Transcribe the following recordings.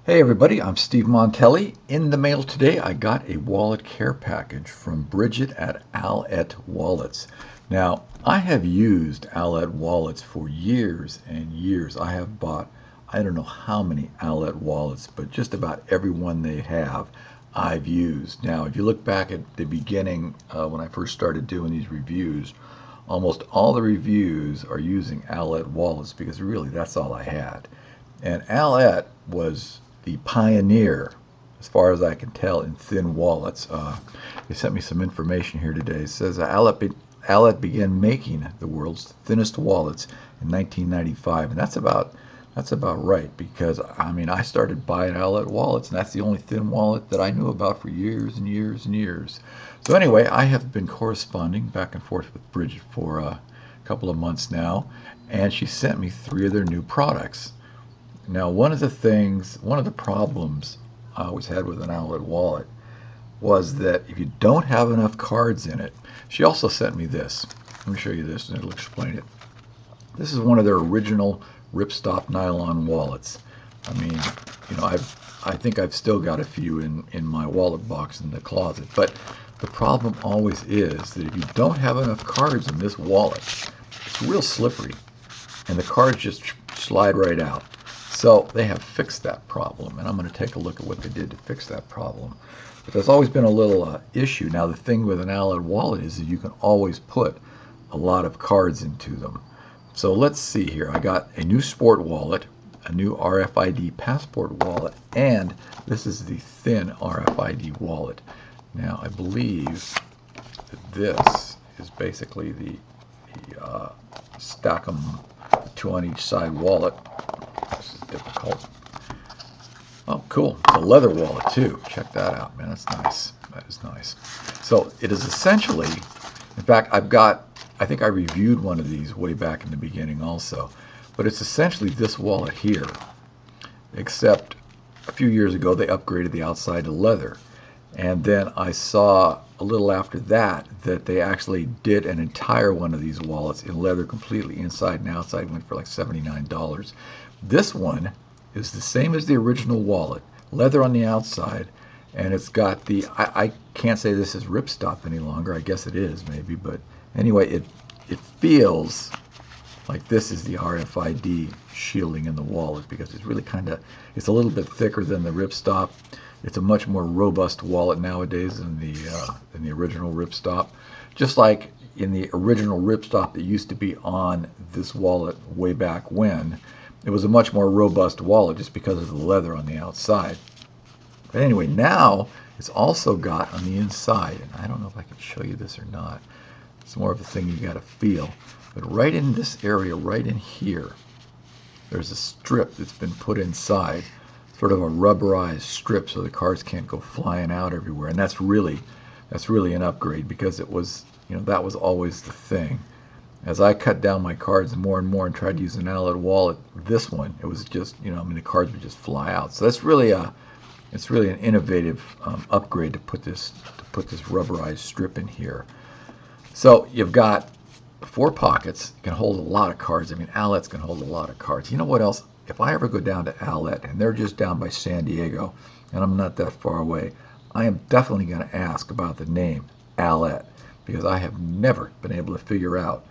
Hey everybody, I'm Steve Montelli. In the mail today, I got a wallet care package from Bridget at All-Ett Wallets. Now, I have used All-Ett Wallets for years and years. I have bought, I don't know how many All-Ett Wallets, but just about every one they have, I've used. Now, if you look back at the beginning, when I first started doing these reviews, almost all the reviews are using All-Ett Wallets because really that's all I had. And All-Ett was the pioneer, as far as I can tell, in thin wallets. They sent me some information here today. It says All-Ett began making the world's thinnest wallets in 1995, and that's about right, because I mean I started buying All-Ett wallets, and that's the only thin wallet that I knew about for years and years and years. So anyway, I have been corresponding back and forth with Bridget for a couple of months now, and she sent me 3 of their new products. Now, one of the problems I always had with an All-Ett wallet was that if you don't have enough cards in it, she also sent me this. Let me show you this and it'll explain it. This is one of their original ripstop nylon wallets. I mean, I think I've still got a few in my wallet box in the closet, but the problem always is that if you don't have enough cards in this wallet, it's real slippery and the cards just slide right out. So they have fixed that problem, and I'm going to take a look at what they did to fix that problem. But there's always been a little issue. Now the thing with an All-Ett wallet is that you can always put a lot of cards into them. So let's see here. I got a new sport wallet, a new RFID passport wallet, and this is the thin RFID wallet. Now I believe that this is basically the stack them 2 on each side wallet. This is difficult. Oh, cool. It's a leather wallet, too. Check that out, man. That's nice. That is nice. So it is essentially, in fact, I think I reviewed one of these way back in the beginning also, but it's essentially this wallet here, except a few years ago they upgraded the outside to leather. And then I saw a little after that they actually did an entire one of these wallets in leather completely, inside and outside, went for like $79. This one is the same as the original wallet, leather on the outside, and it's got the, I can't say this is ripstop any longer, I guess it is maybe, but anyway, it feels like this is the RFID shielding in the wallet, because it's really it's a little bit thicker than the ripstop. It's a much more robust wallet nowadays than the original ripstop. Just like in the original ripstop that used to be on this wallet way back when, it was a much more robust wallet just because of the leather on the outside. But anyway, now it's also got on the inside, and I don't know if I can show you this or not. It's more of a thing you got to feel. But right in this area, right in here, there's a strip that's been put inside, sort of a rubberized strip, so the cards can't go flying out everywhere. And that's really an upgrade, because it was, that was always the thing. As I cut down my cards more and more and tried to use an All-Ett wallet, this one, it was just, the cards would just fly out. So that's really it's really an innovative upgrade to put this rubberized strip in here. So you've got 4 pockets. You can hold a lot of cards. I mean, All-Ett's can hold a lot of cards. You know what else? If I ever go down to All-Ett, and they're just down by San Diego, and I'm not that far away, I am definitely going to ask about the name All-Ett, because I have never been able to figure out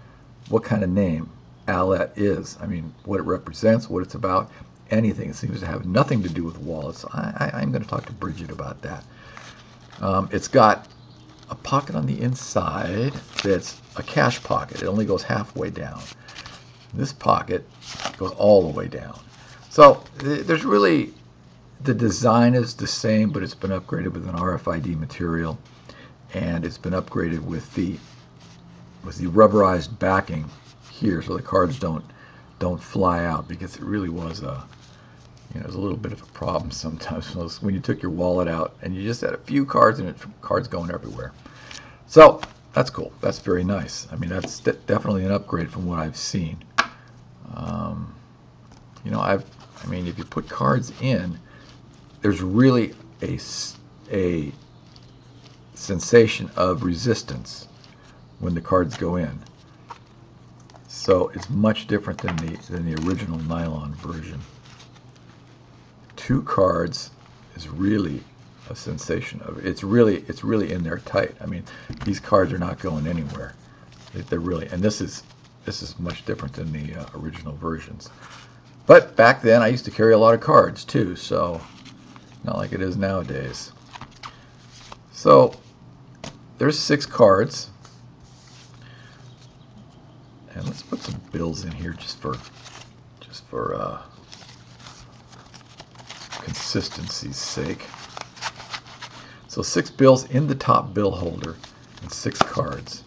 what kind of name All-Ett is. I mean, what it represents, what it's about, anything. It seems to have nothing to do with wallets. I'm going to talk to Bridget about that. It's got a pocket on the inside that's a cash pocket. It only goes halfway down. This pocket goes all the way down. So there's really, the design is the same, but it's been upgraded with an RFID material, and it's been upgraded with the rubberized backing here, so the cards don't fly out, because it really was it was a little bit of a problem sometimes when you took your wallet out and you just had a few cards and cards going everywhere. So that's cool. That's very nice. I mean, that's definitely an upgrade from what I've seen. I mean, if you put cards in, there's really a sensation of resistance when the cards go in. So it's much different than the original nylon version. 2 cards is really a sensation. It's really in there tight. I mean, these cards are not going anywhere. They're really, and this is much different than the original versions. But back then I used to carry a lot of cards too, so not like it is nowadays. So there's 6 cards, and let's put some bills in here just for consistency's sake. So 6 bills in the top bill holder and 6 cards.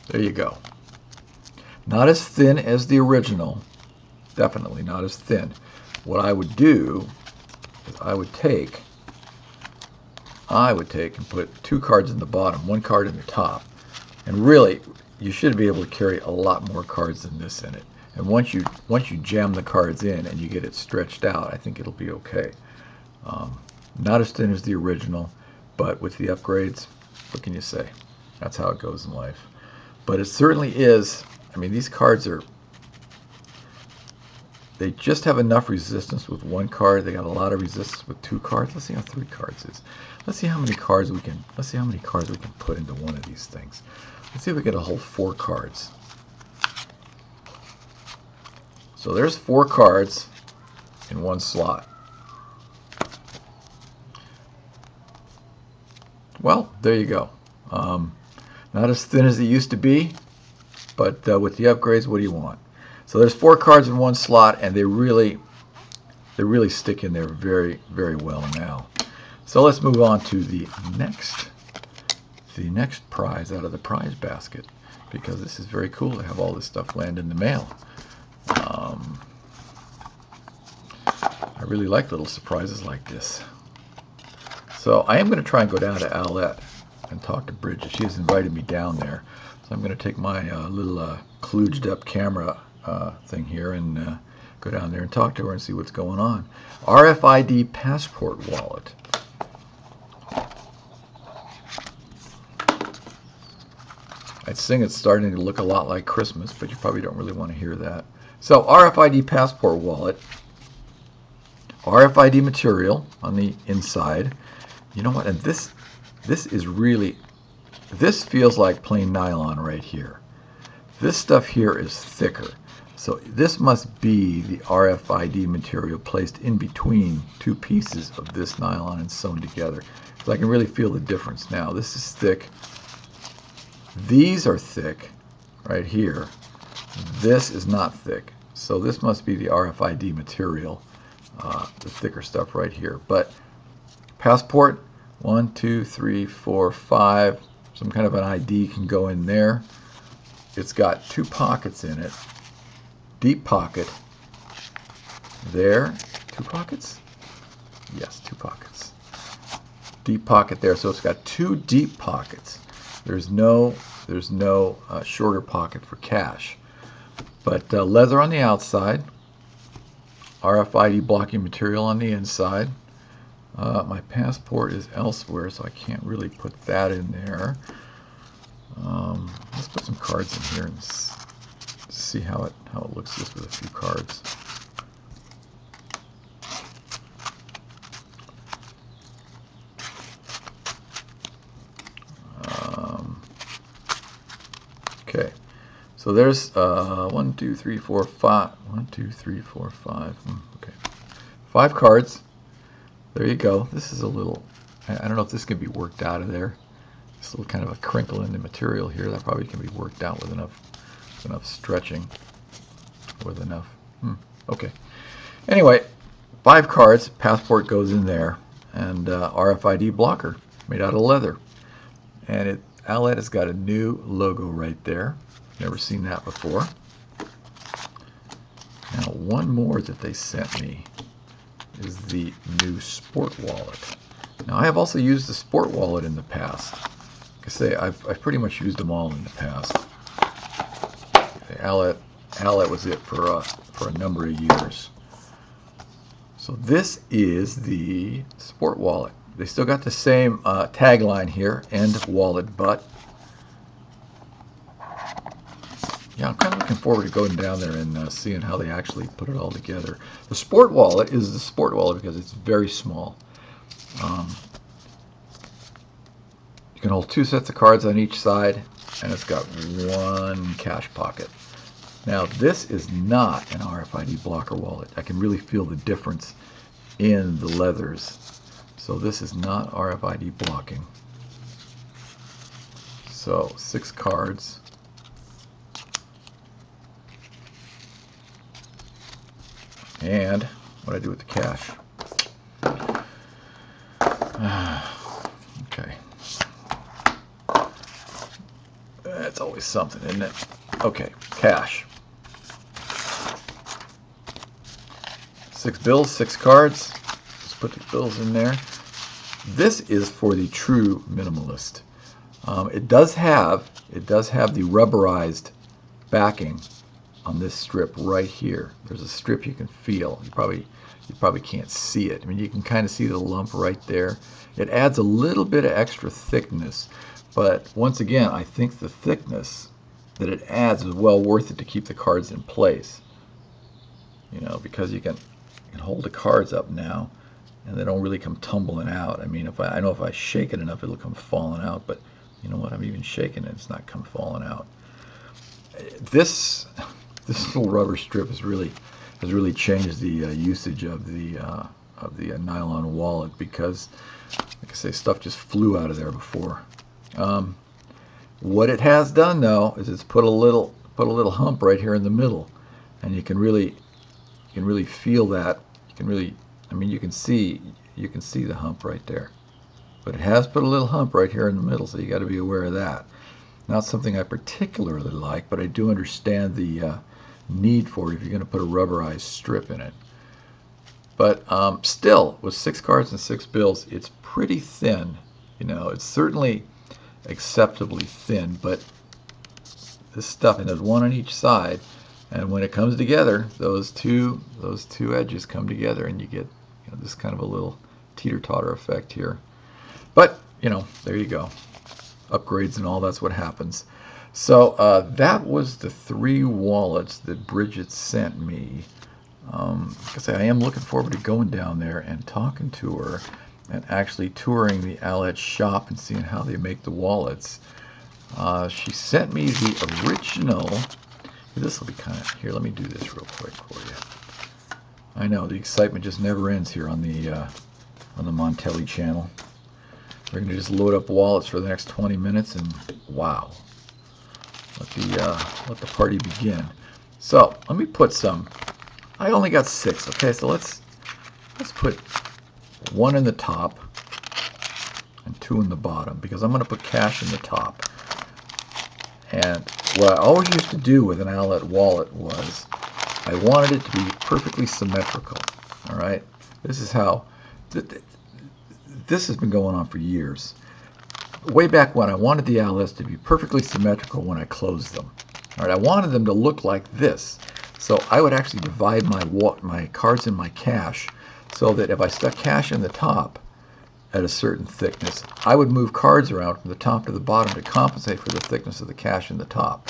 There you go. Not as thin as the original. Definitely not as thin. What I would do is I would take and put 2 cards in the bottom, 1 card in the top. And really, you should be able to carry a lot more cards than this in it. And once you jam the cards in and you get it stretched out, I think it'll be okay. Not as thin as the original, but with the upgrades, what can you say? That's how it goes in life. But it certainly is. I mean, these cards they just have enough resistance with 1 card. They got a lot of resistance with 2 cards. Let's see how 3 cards is. Let's see how many cards we can put into one of these things. Let's see if we get a whole 4 cards. So there's 4 cards in 1 slot. Well, there you go. Not as thin as it used to be, but with the upgrades, what do you want? So there's 4 cards in 1 slot, and they really stick in there very, very well now. So let's move on to the next prize out of the prize basket, because this is very cool to have all this stuff land in the mail. I really like little surprises like this. So I am going to try and go down to All-Ett and talk to Bridget. She has invited me down there. So I'm going to take my little kludged up camera thing here and go down there and talk to her and see what's going on. RFID passport wallet. I'd sing it's starting to look a lot like Christmas, but you probably don't really want to hear that. So RFID passport wallet. RFID material on the inside. You know what? And this feels like plain nylon right here. This stuff here is thicker. So this must be the RFID material placed in between 2 pieces of this nylon and sewn together. So I can really feel the difference now. This is thick. These are thick right here. This is not thick. So this must be the RFID material, the thicker stuff right here. But passport, 1, 2, 3, 4, 5. Some kind of an ID can go in there. It's got 2 pockets in it. Deep pocket. There. 2 pockets? Yes, 2 pockets. Deep pocket there. So it's got 2 deep pockets. There's no shorter pocket for cash. But leather on the outside. RFID blocking material on the inside. My passport is elsewhere, so I can't really put that in there. Let's put some cards in here and see how it looks just with a few cards. Okay, so there's 1, 2, 3, 4, 5. 1, 2, 3, 4, 5. Okay, 5 cards. There you go. This is a little, I don't know if this can be worked out of there. This little kind of a crinkle in the material here. That probably can be worked out with enough stretching. With enough. Okay. Anyway, 5 cards. Passport goes in there. And RFID blocker made out of leather. And All-Ett has got a new logo right there. Never seen that before. Now, one more that they sent me is the new sport wallet. Now, I have also used the sport wallet in the past. Like I say, I've pretty much used them all in the past. All-Ett was it for a number of years. So this is the sport wallet. They still got the same tagline here, end wallet butt. Yeah, I'm kind of looking forward to going down there and seeing how they actually put it all together. The Sport Wallet is the Sport Wallet because it's very small. You can hold 2 sets of cards on each side, and it's got 1 cash pocket. Now, this is not an RFID blocker wallet. I can really feel the difference in the leathers. So this is not RFID blocking. So 6 cards. And what I do with the cash. Okay. That's always something, isn't it? Okay, cash. 6 bills, 6 cards. Just put the bills in there. This is for the true minimalist. It does have the rubberized backing on this strip right here. There's a strip you can feel. You probably can't see it. I mean, you can kind of see the lump right there. It adds a little bit of extra thickness, but once again, I think the thickness that it adds is well worth it to keep the cards in place. You know, because you can hold the cards up now, and they don't really come tumbling out. I mean, I know if I shake it enough, it'll come falling out. But you know what? I'm even shaking it; it's not come falling out. This little rubber strip has really changed the usage of the nylon wallet, because, like I say, stuff just flew out of there before. What it has done though is it's put a little hump right here in the middle, and you can really feel that. I mean, you can see the hump right there, but it has put a little hump right here in the middle, so you got to be aware of that. Not something I particularly like, but I do understand the need for it if you're going to put a rubberized strip in it. But still, with 6 cards and 6 bills, it's pretty thin. You know, it's certainly acceptably thin, but this stuff, and there's 1 on each side, and when it comes together, those two edges come together, and you get, you know, this kind of a little teeter-totter effect here. But you know, there you go. Upgrades and all, that's what happens. So that was the 3 wallets that Bridget sent me. Because I am looking forward to going down there and talking to her and actually touring the All-Ett shop and seeing how they make the wallets. She sent me the original. This will be kind of, here, let me do this real quick for you. I know the excitement just never ends here on the Montelli channel. We're going to just load up wallets for the next 20 minutes, and wow, let the party begin. So let me put some. I only got 6. Okay, so let's put 1 in the top and 2 in the bottom, because I'm going to put cash in the top. And what I always used to do with an All-Ett wallet was I wanted it to be perfectly symmetrical. All right, this is how. This has been going on for years. Way back when, I wanted the All-Etts to be perfectly symmetrical when I closed them. All right, I wanted them to look like this. So I would actually divide my cards and my cash, so that if I stuck cash in the top at a certain thickness, I would move cards around from the top to the bottom to compensate for the thickness of the cash in the top.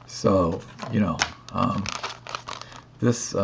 So, you know, this